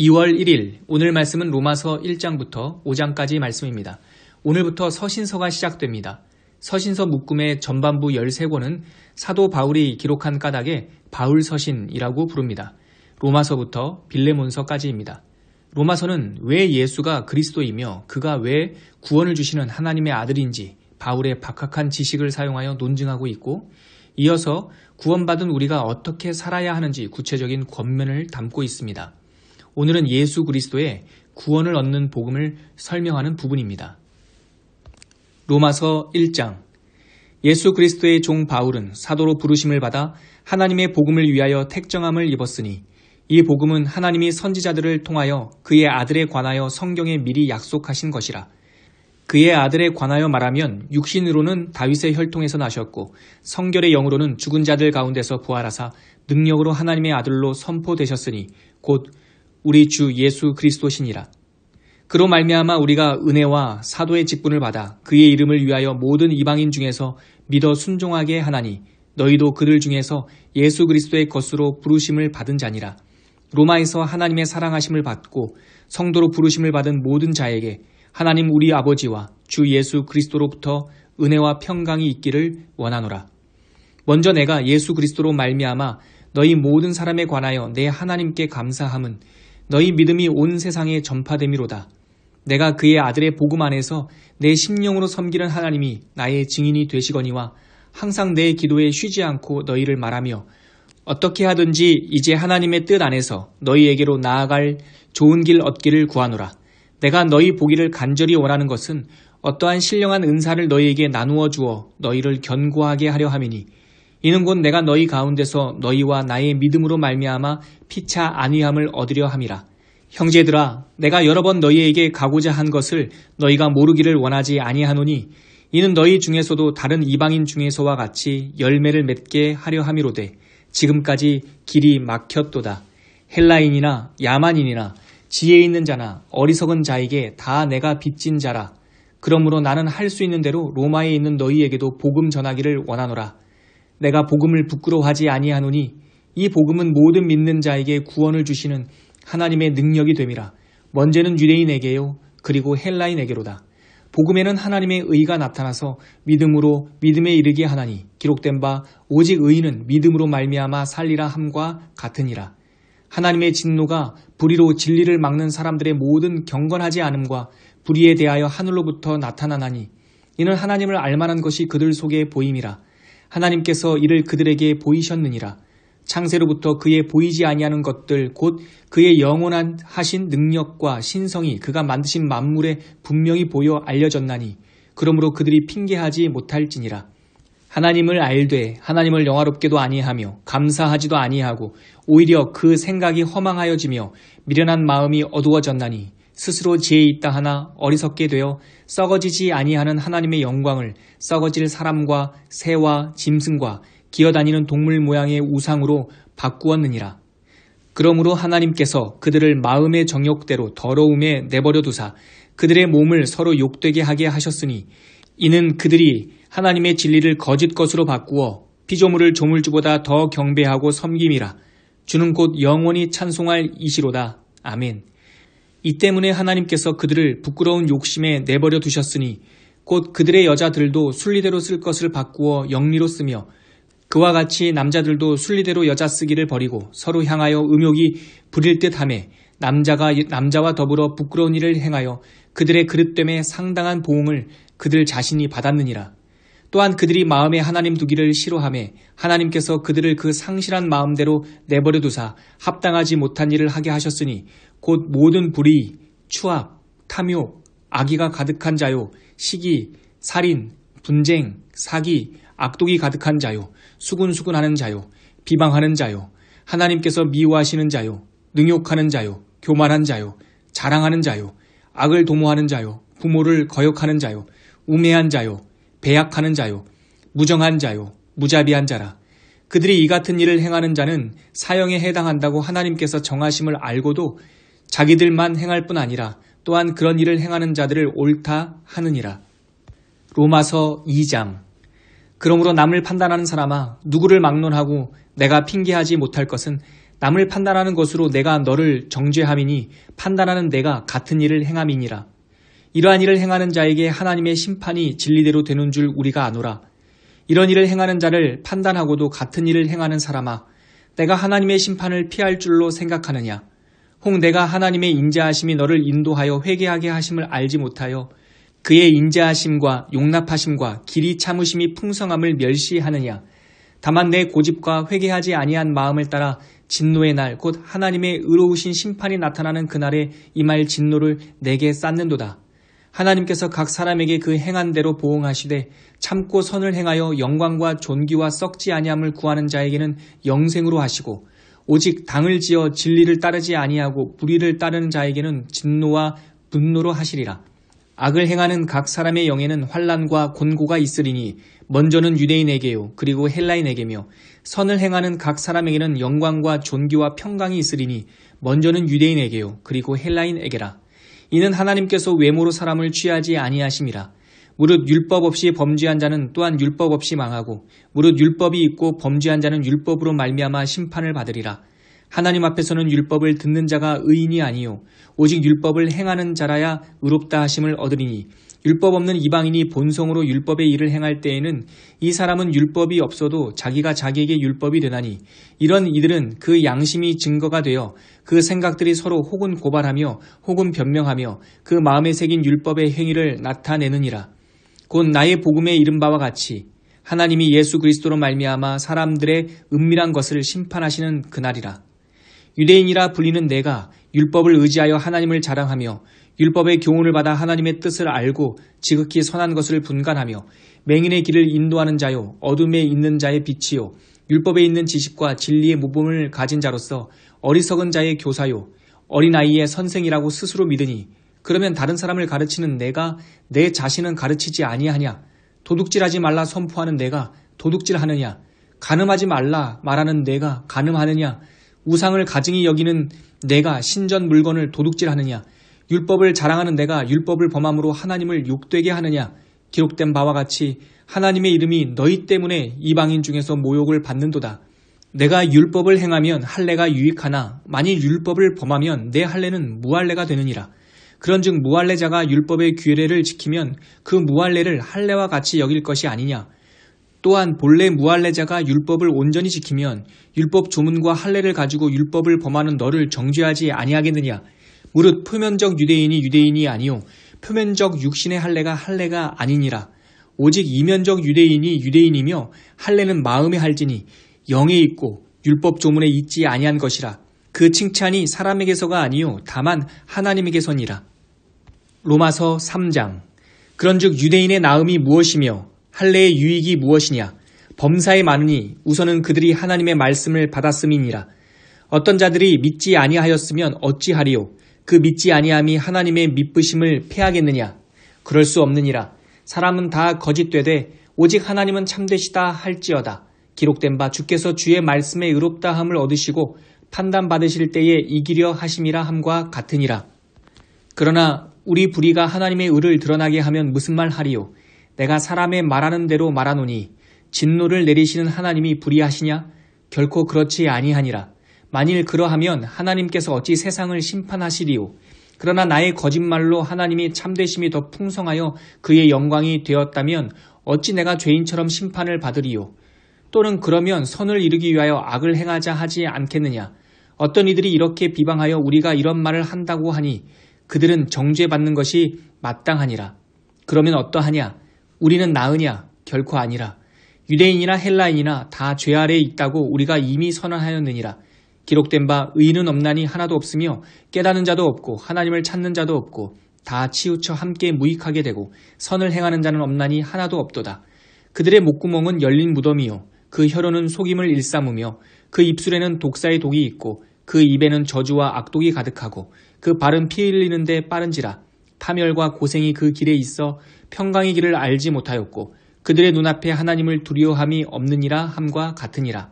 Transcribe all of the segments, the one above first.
2월 1일 오늘 말씀은 로마서 1장부터 5장까지 말씀입니다. 오늘부터 서신서가 시작됩니다. 서신서 묶음의 전반부 13권은 사도 바울이 기록한 까닭에 바울서신이라고 부릅니다. 로마서부터 빌레몬서까지입니다. 로마서는 왜 예수가 그리스도이며 그가 왜 구원을 주시는 하나님의 아들인지 바울의 박학한 지식을 사용하여 논증하고 있고, 이어서 구원받은 우리가 어떻게 살아야 하는지 구체적인 권면을 담고 있습니다. 오늘은 예수 그리스도의 구원을 얻는 복음을 설명하는 부분입니다. 로마서 1장. 예수 그리스도의 종 바울은 사도로 부르심을 받아 하나님의 복음을 위하여 택정함을 입었으니, 이 복음은 하나님이 선지자들을 통하여 그의 아들에 관하여 성경에 미리 약속하신 것이라. 그의 아들에 관하여 말하면 육신으로는 다윗의 혈통에서 나셨고 성결의 영으로는 죽은 자들 가운데서 부활하사 능력으로 하나님의 아들로 선포되셨으니 곧 우리 주 예수 그리스도시니라. 그로 말미암아 우리가 은혜와 사도의 직분을 받아 그의 이름을 위하여 모든 이방인 중에서 믿어 순종하게 하나니, 너희도 그들 중에서 예수 그리스도의 것으로 부르심을 받은 자니라. 로마에서 하나님의 사랑하심을 받고 성도로 부르심을 받은 모든 자에게 하나님 우리 아버지와 주 예수 그리스도로부터 은혜와 평강이 있기를 원하노라. 먼저 내가 예수 그리스도로 말미암아 너희 모든 사람에 관하여 내 하나님께 감사함은 너희 믿음이 온 세상에 전파됨이로다. 내가 그의 아들의 복음 안에서 내 심령으로 섬기는 하나님이 나의 증인이 되시거니와 항상 내 기도에 쉬지 않고 너희를 말하며 어떻게 하든지 이제 하나님의 뜻 안에서 너희에게로 나아갈 좋은 길 얻기를 구하노라. 내가 너희 보기를 간절히 원하는 것은 어떠한 신령한 은사를 너희에게 나누어 주어 너희를 견고하게 하려 함이니, 이는 곧 내가 너희 가운데서 너희와 나의 믿음으로 말미암아 피차 안위함을 얻으려 함이라. 형제들아, 내가 여러 번 너희에게 가고자 한 것을 너희가 모르기를 원하지 아니하노니, 이는 너희 중에서도 다른 이방인 중에서와 같이 열매를 맺게 하려 함이로되 지금까지 길이 막혔도다. 헬라인이나 야만인이나 지혜 있는 자나 어리석은 자에게 다 내가 빚진 자라. 그러므로 나는 할 수 있는 대로 로마에 있는 너희에게도 복음 전하기를 원하노라. 내가 복음을 부끄러워하지 아니하노니 이 복음은 모든 믿는 자에게 구원을 주시는 하나님의 능력이 됨이라. 먼저는 유대인에게요 그리고 헬라인에게로다. 복음에는 하나님의 의가 나타나서 믿음으로 믿음에 이르게 하나니, 기록된 바 오직 의인은 믿음으로 말미암아 살리라 함과 같으니라. 하나님의 진노가 불의로 진리를 막는 사람들의 모든 경건하지 않음과 불의에 대하여 하늘로부터 나타나나니, 이는 하나님을 알만한 것이 그들 속에 보임이라. 하나님께서 이를 그들에게 보이셨느니라. 창세로부터 그의 보이지 아니하는 것들 곧 그의 영원한 하신 능력과 신성이 그가 만드신 만물에 분명히 보여 알려졌나니, 그러므로 그들이 핑계하지 못할지니라. 하나님을 알되 하나님을 영화롭게도 아니하며 감사하지도 아니하고 오히려 그 생각이 허망하여지며 미련한 마음이 어두워졌나니, 스스로 지혜 있다 하나 어리석게 되어 썩어지지 아니하는 하나님의 영광을 썩어질 사람과 새와 짐승과 기어다니는 동물 모양의 우상으로 바꾸었느니라. 그러므로 하나님께서 그들을 마음의 정욕대로 더러움에 내버려 두사 그들의 몸을 서로 욕되게 하게 하셨으니, 이는 그들이 하나님의 진리를 거짓 것으로 바꾸어 피조물을 조물주보다 더 경배하고 섬김이라. 주는 곧 영원히 찬송할 이시로다. 아멘. 이 때문에 하나님께서 그들을 부끄러운 욕심에 내버려 두셨으니, 곧 그들의 여자들도 순리대로 쓸 것을 바꾸어 영리로 쓰며, 그와 같이 남자들도 순리대로 여자 쓰기를 버리고 서로 향하여 음욕이 부릴 듯하매 남자가 남자와 더불어 부끄러운 일을 행하여 그들의 그릇됨에 상당한 보응을 그들 자신이 받았느니라. 또한 그들이 마음에 하나님 두기를 싫어하매 하나님께서 그들을 그 상실한 마음대로 내버려 두사 합당하지 못한 일을 하게 하셨으니, 곧 모든 불의, 추악, 탐욕, 악의가 가득한 자요, 시기, 살인, 분쟁, 사기, 악독이 가득한 자요, 수군수군하는 자요, 비방하는 자요, 하나님께서 미워하시는 자요, 능욕하는 자요, 교만한 자요, 자랑하는 자요, 악을 도모하는 자요, 부모를 거역하는 자요, 우매한 자요, 배약하는 자요, 무정한 자요, 무자비한 자라. 그들이 이 같은 일을 행하는 자는 사형에 해당한다고 하나님께서 정하심을 알고도 자기들만 행할 뿐 아니라 또한 그런 일을 행하는 자들을 옳다 하느니라. 로마서 2장. 그러므로 남을 판단하는 사람아, 누구를 막론하고 내가 핑계하지 못할 것은 남을 판단하는 것으로 내가 너를 정죄함이니 판단하는 내가 같은 일을 행함이니라. 이러한 일을 행하는 자에게 하나님의 심판이 진리대로 되는 줄 우리가 아노라. 이런 일을 행하는 자를 판단하고도 같은 일을 행하는 사람아, 내가 하나님의 심판을 피할 줄로 생각하느냐? 혹 내가 하나님의 인자하심이 너를 인도하여 회개하게 하심을 알지 못하여 그의 인자하심과 용납하심과 길이 참으심이 풍성함을 멸시하느냐? 다만 내 고집과 회개하지 아니한 마음을 따라 진노의 날 곧 하나님의 의로우신 심판이 나타나는 그날에 임할 진노를 내게 쌓는도다. 하나님께서 각 사람에게 그 행한 대로 보응하시되 참고 선을 행하여 영광과 존귀와 썩지 아니함을 구하는 자에게는 영생으로 하시고 오직 당을 지어 진리를 따르지 아니하고 불의를 따르는 자에게는 진노와 분노로 하시리라. 악을 행하는 각 사람의 영에는 환난과 곤고가 있으리니 먼저는 유대인에게요 그리고 헬라인에게며 선을 행하는 각 사람에게는 영광과 존귀와 평강이 있으리니 먼저는 유대인에게요 그리고 헬라인에게라. 이는 하나님께서 외모로 사람을 취하지 아니하심이라. 무릇 율법 없이 범죄한 자는 또한 율법 없이 망하고 무릇 율법이 있고 범죄한 자는 율법으로 말미암아 심판을 받으리라. 하나님 앞에서는 율법을 듣는 자가 의인이 아니요 오직 율법을 행하는 자라야 의롭다 하심을 얻으리니 율법 없는 이방인이 본성으로 율법의 일을 행할 때에는 이 사람은 율법이 없어도 자기가 자기에게 율법이 되나니 이런 이들은 그 양심이 증거가 되어 그 생각들이 서로 혹은 고발하며 혹은 변명하며 그 마음에 새긴 율법의 행위를 나타내느니라. 곧 나의 복음에 이른 바와 같이 하나님이 예수 그리스도로 말미암아 사람들의 은밀한 것을 심판하시는 그날이라. 유대인이라 불리는 내가 율법을 의지하여 하나님을 자랑하며 율법의 교훈을 받아 하나님의 뜻을 알고 지극히 선한 것을 분간하며 맹인의 길을 인도하는 자요 어둠에 있는 자의 빛이요 율법에 있는 지식과 진리의 모범을 가진 자로서 어리석은 자의 교사요 어린아이의 선생이라고 스스로 믿으니 그러면 다른 사람을 가르치는 내가 내 자신은 가르치지 아니하냐? 도둑질하지 말라 선포하는 내가 도둑질하느냐? 간음하지 말라 말하는 내가 간음하느냐? 우상을 가증히 여기는 내가 신전 물건을 도둑질하느냐? 율법을 자랑하는 내가 율법을 범함으로 하나님을 욕되게 하느냐? 기록된 바와 같이 하나님의 이름이 너희 때문에 이방인 중에서 모욕을 받는도다. 내가 율법을 행하면 할례가 유익하나 만일 율법을 범하면 내 할례는 무할례가 되느니라. 그런즉 무할례자가 율법의 규례를 지키면 그 무할례를 할례와 같이 여길 것이 아니냐. 또한 본래 무할례자가 율법을 온전히 지키면 율법 조문과 할례를 가지고 율법을 범하는 너를 정죄하지 아니하겠느냐. 무릇 표면적 유대인이 유대인이 아니요 표면적 육신의 할례가 아니니라. 오직 이면적 유대인이 유대인이며 할례는 마음에 할지니 영에 있고 율법 조문에 있지 아니한 것이라. 그 칭찬이 사람에게서가 아니요 다만 하나님에게서니라. 로마서 3장. 그런즉 유대인의 나음이 무엇이며 할례의 유익이 무엇이냐. 범사에 많으니 우선은 그들이 하나님의 말씀을 받았음이니라. 어떤 자들이 믿지 아니하였으면 어찌하리요. 그 믿지 아니함이 하나님의 믿으심을 패하겠느냐. 그럴 수 없느니라. 사람은 다 거짓되되 오직 하나님은 참되시다 할지어다. 기록된 바 주께서 주의 말씀에 의롭다함을 얻으시고 판단받으실 때에 이기려 하심이라 함과 같으니라. 그러나 우리 불의가 하나님의 의를 드러나게 하면 무슨 말 하리요. 내가 사람의 말하는 대로 말하노니 진노를 내리시는 하나님이 불의하시냐? 결코 그렇지 아니하니라. 만일 그러하면 하나님께서 어찌 세상을 심판하시리요. 그러나 나의 거짓말로 하나님이 참되심이 더 풍성하여 그의 영광이 되었다면 어찌 내가 죄인처럼 심판을 받으리요. 또는 그러면 선을 이루기 위하여 악을 행하자 하지 않겠느냐. 어떤 이들이 이렇게 비방하여 우리가 이런 말을 한다고 하니 그들은 정죄받는 것이 마땅하니라. 그러면 어떠하냐? 우리는 나으냐? 결코 아니라. 유대인이나 헬라인이나 다 죄 아래에 있다고 우리가 이미 선언하였느니라. 기록된 바 의인은 없나니 하나도 없으며 깨닫는 자도 없고 하나님을 찾는 자도 없고 다 치우쳐 함께 무익하게 되고 선을 행하는 자는 없나니 하나도 없도다. 그들의 목구멍은 열린 무덤이요 그 혀로는 속임을 일삼으며 그 입술에는 독사의 독이 있고 그 입에는 저주와 악독이 가득하고 그 발은 피 흘리는데 빠른지라. 파멸과 고생이 그 길에 있어 평강의 길을 알지 못하였고 그들의 눈앞에 하나님을 두려워함이 없느니라 함과 같으니라.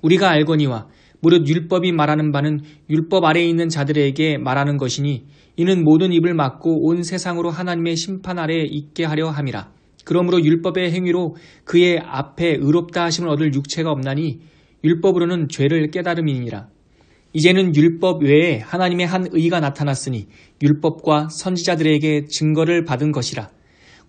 우리가 알거니와 무릇 율법이 말하는 바는 율법 아래에 있는 자들에게 말하는 것이니 이는 모든 입을 막고 온 세상으로 하나님의 심판 아래에 있게 하려 함이라. 그러므로 율법의 행위로 그의 앞에 의롭다 하심을 얻을 육체가 없나니 율법으로는 죄를 깨달음이니라. 이제는 율법 외에 하나님의 한 의가 나타났으니 율법과 선지자들에게 증거를 받은 것이라.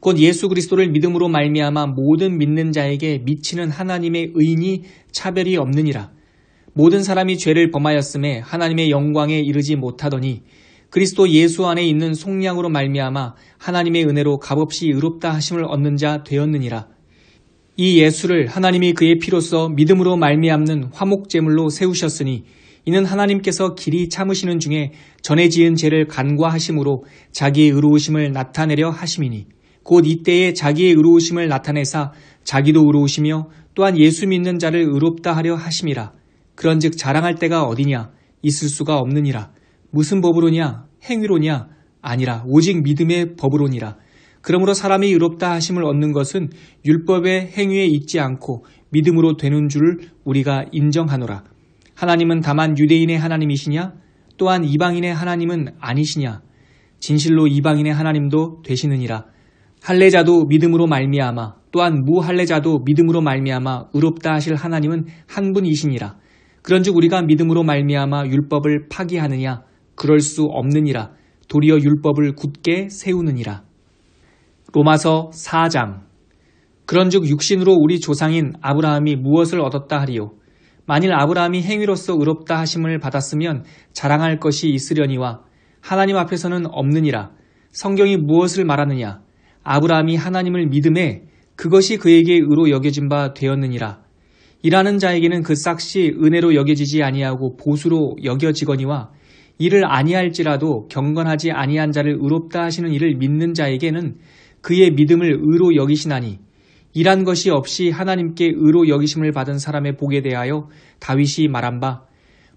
곧 예수 그리스도를 믿음으로 말미암아 모든 믿는 자에게 미치는 하나님의 의인이 차별이 없느니라. 모든 사람이 죄를 범하였음에 하나님의 영광에 이르지 못하더니 그리스도 예수 안에 있는 속량으로 말미암아 하나님의 은혜로 값없이 의롭다 하심을 얻는 자 되었느니라. 이 예수를 하나님이 그의 피로써 믿음으로 말미암는 화목제물로 세우셨으니 이는 하나님께서 길이 참으시는 중에 전에 지은 죄를 간과하심으로 자기의 의로우심을 나타내려 하심이니 곧 이때에 자기의 의로우심을 나타내사 자기도 의로우시며 또한 예수 믿는 자를 의롭다 하려 하심이라. 그런즉 자랑할 때가 어디냐? 있을 수가 없느니라. 무슨 법으로냐? 행위로냐? 아니라 오직 믿음의 법으로니라. 그러므로 사람이 의롭다 하심을 얻는 것은 율법의 행위에 있지 않고 믿음으로 되는 줄 우리가 인정하노라. 하나님은 다만 유대인의 하나님이시냐? 또한 이방인의 하나님은 아니시냐? 진실로 이방인의 하나님도 되시느니라. 할례자도 믿음으로 말미암아 또한 무할례자도 믿음으로 말미암아 의롭다 하실 하나님은 한 분이시니라. 그런즉 우리가 믿음으로 말미암아 율법을 파기하느냐? 그럴 수 없느니라. 도리어 율법을 굳게 세우느니라. 로마서 4장. 그런즉 육신으로 우리 조상인 아브라함이 무엇을 얻었다 하리요? 만일 아브라함이 행위로서 의롭다 하심을 받았으면 자랑할 것이 있으려니와 하나님 앞에서는 없느니라. 성경이 무엇을 말하느냐? 아브라함이 하나님을 믿음에 그것이 그에게 의로 여겨진 바 되었느니라. 일하는 자에게는 그 싹시 은혜로 여겨지지 아니하고 보수로 여겨지거니와 이를 아니할지라도 경건하지 아니한 자를 의롭다 하시는 이를 믿는 자에게는 그의 믿음을 의로 여기시나니 일한 것이 없이 하나님께 의로 여기심을 받은 사람의 복에 대하여 다윗이 말한 바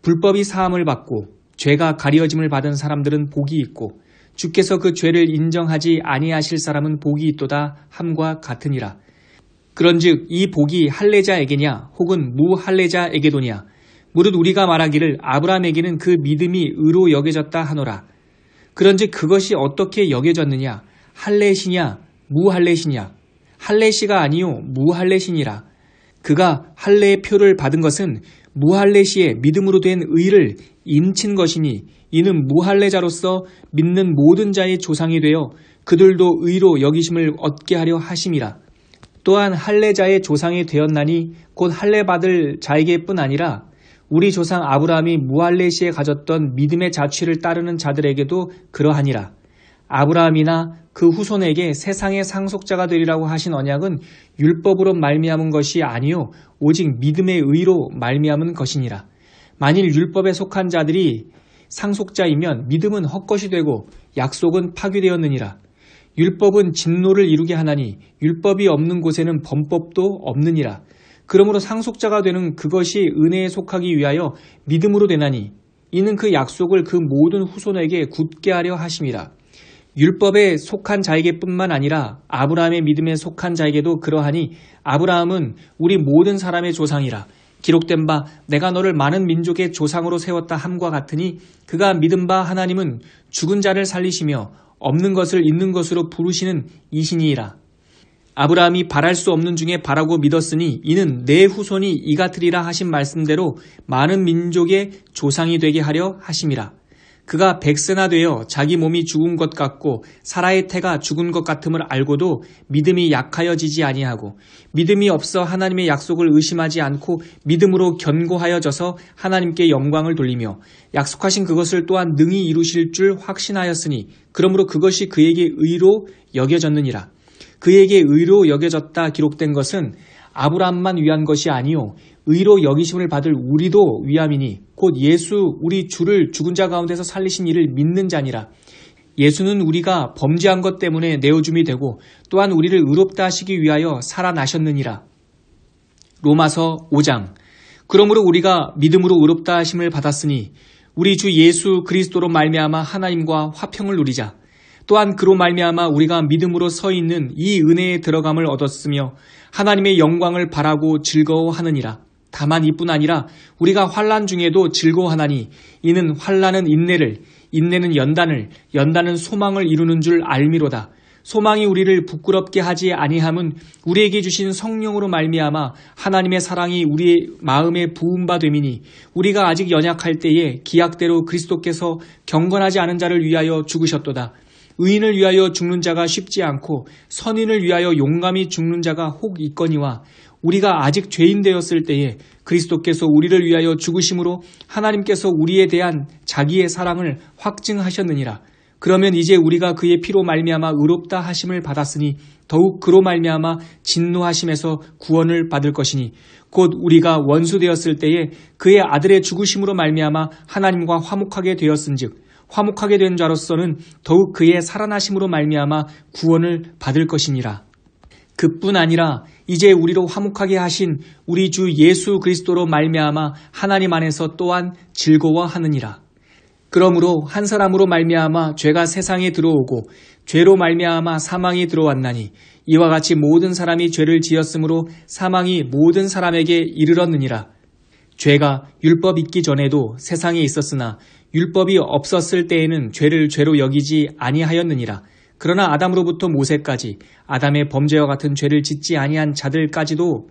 불법이 사함을 받고 죄가 가려짐을 받은 사람들은 복이 있고 주께서 그 죄를 인정하지 아니하실 사람은 복이 있도다 함과 같으니라. 그런즉 이 복이 할례자에게냐 혹은 무할례자에게도냐? 무릇 우리가 말하기를 아브라함에게는 그 믿음이 의로 여겨졌다 하노라. 그런즉 그것이 어떻게 여겨졌느냐? 할례시냐 무할례시냐? 할례시가 아니요 무할례시니라. 그가 할례의 표를 받은 것은 무할례시에 믿음으로 된 의를 임친 것이니 이는 무할례자로서 믿는 모든 자의 조상이 되어 그들도 의로 여기심을 얻게 하려 하심이라. 또한 할례자의 조상이 되었나니 곧 할례 받을 자에게뿐 아니라 우리 조상 아브라함이 무할례시에 가졌던 믿음의 자취를 따르는 자들에게도 그러하니라. 아브라함이나 그 후손에게 세상의 상속자가 되리라고 하신 언약은 율법으로 말미암은 것이 아니요 오직 믿음의 의로 말미암은 것이니라. 만일 율법에 속한 자들이 상속자이면 믿음은 헛것이 되고 약속은 파기되었느니라. 율법은 진노를 이루게 하나니 율법이 없는 곳에는 범법도 없느니라. 그러므로 상속자가 되는 그것이 은혜에 속하기 위하여 믿음으로 되나니 이는 그 약속을 그 모든 후손에게 굳게 하려 하심이라. 율법에 속한 자에게뿐만 아니라 아브라함의 믿음에 속한 자에게도 그러하니 아브라함은 우리 모든 사람의 조상이라. 기록된 바 내가 너를 많은 민족의 조상으로 세웠다 함과 같으니 그가 믿은 바 하나님은 죽은 자를 살리시며 없는 것을 있는 것으로 부르시는 이신이라. 아브라함이 바랄 수 없는 중에 바라고 믿었으니 이는 내 후손이 이같으리라 하신 말씀대로 많은 민족의 조상이 되게 하려 하심이라. 그가 백세나 되어 자기 몸이 죽은 것 같고 사라의 태가 죽은 것 같음을 알고도 믿음이 약하여지지 아니하고 믿음이 없어 하나님의 약속을 의심하지 않고 믿음으로 견고하여져서 하나님께 영광을 돌리며 약속하신 그것을 또한 능히 이루실 줄 확신하였으니 그러므로 그것이 그에게 의로 여겨졌느니라. 그에게 의로 여겨졌다 기록된 것은 아브라함만 위한 것이 아니요 의로 여기심을 받을 우리도 위함이니 곧 예수 우리 주를 죽은 자 가운데서 살리신 이를 믿는 자니라. 예수는 우리가 범죄한 것 때문에 내어줌이 되고 또한 우리를 의롭다 하시기 위하여 살아나셨느니라. 로마서 5장. 그러므로 우리가 믿음으로 의롭다 하심을 받았으니 우리 주 예수 그리스도로 말미암아 하나님과 화평을 누리자. 또한 그로 말미암아 우리가 믿음으로 서 있는 이 은혜에 들어감을 얻었으며 하나님의 영광을 바라고 즐거워하느니라. 다만 이뿐 아니라 우리가 환난 중에도 즐거워하나니 이는 환난은 인내를, 인내는 연단을, 연단은 소망을 이루는 줄 알미로다. 소망이 우리를 부끄럽게 하지 아니함은 우리에게 주신 성령으로 말미암아 하나님의 사랑이 우리의 마음에 부은 바 됨이니 우리가 아직 연약할 때에 기약대로 그리스도께서 경건하지 않은 자를 위하여 죽으셨도다. 의인을 위하여 죽는 자가 쉽지 않고 선인을 위하여 용감히 죽는 자가 혹 있거니와 우리가 아직 죄인 되었을 때에 그리스도께서 우리를 위하여 죽으심으로 하나님께서 우리에 대한 자기의 사랑을 확증하셨느니라. 그러면 이제 우리가 그의 피로 말미암아 의롭다 하심을 받았으니 더욱 그로 말미암아 진노하심에서 구원을 받을 것이니 곧 우리가 원수 되었을 때에 그의 아들의 죽으심으로 말미암아 하나님과 화목하게 되었은즉 화목하게 된 자로서는 더욱 그의 살아나심으로 말미암아 구원을 받을 것이니라. 그뿐 아니라 이제 우리로 화목하게 하신 우리 주 예수 그리스도로 말미암아 하나님 안에서 또한 즐거워하느니라. 그러므로 한 사람으로 말미암아 죄가 세상에 들어오고 죄로 말미암아 사망이 들어왔나니 이와 같이 모든 사람이 죄를 지었으므로 사망이 모든 사람에게 이르렀느니라. 죄가 율법 있기 전에도 세상에 있었으나 율법이 없었을 때에는 죄를 죄로 여기지 아니하였느니라. 그러나 아담으로부터 모세까지 아담의 범죄와 같은 죄를 짓지 아니한 자들까지도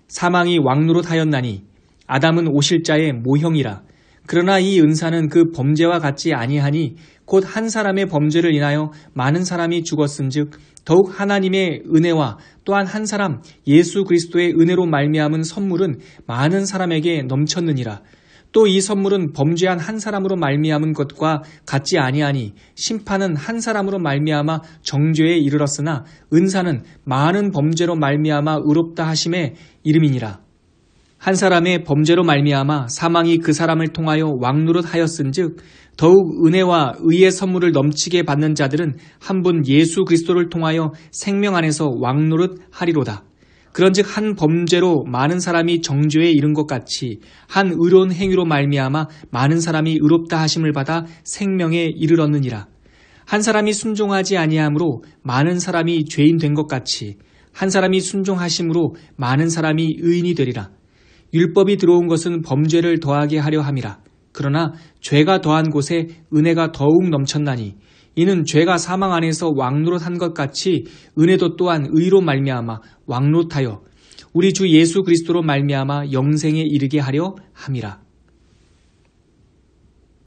사망이 왕노릇하였나니 아담은 오실자의 모형이라. 그러나 이 은사는 그 범죄와 같지 아니하니 곧 한 사람의 범죄를 인하여 많은 사람이 죽었은즉 더욱 하나님의 은혜와 또한 한 사람 예수 그리스도의 은혜로 말미암은 선물은 많은 사람에게 넘쳤느니라. 또 이 선물은 범죄한 한 사람으로 말미암은 것과 같지 아니하니 심판은 한 사람으로 말미암아 정죄에 이르렀으나 은사는 많은 범죄로 말미암아 의롭다 하심에 이름이니라. 한 사람의 범죄로 말미암아 사망이 그 사람을 통하여 왕노릇하였은즉 더욱 은혜와 의의 선물을 넘치게 받는 자들은 한 분 예수 그리스도를 통하여 생명 안에서 왕노릇하리로다. 그런즉 한 범죄로 많은 사람이 정죄에 이른 것 같이 한 의로운 행위로 말미암아 많은 사람이 의롭다 하심을 받아 생명에 이르렀느니라. 한 사람이 순종하지 아니함으로 많은 사람이 죄인 된 것 같이 한 사람이 순종하심으로 많은 사람이 의인이 되리라. 율법이 들어온 것은 범죄를 더하게 하려 함이라. 그러나 죄가 더한 곳에 은혜가 더욱 넘쳤나니 이는 죄가 사망 안에서 왕노릇한 것 같이 은혜도 또한 의로 말미암아 왕노릇하여 우리 주 예수 그리스도로 말미암아 영생에 이르게 하려 함이라.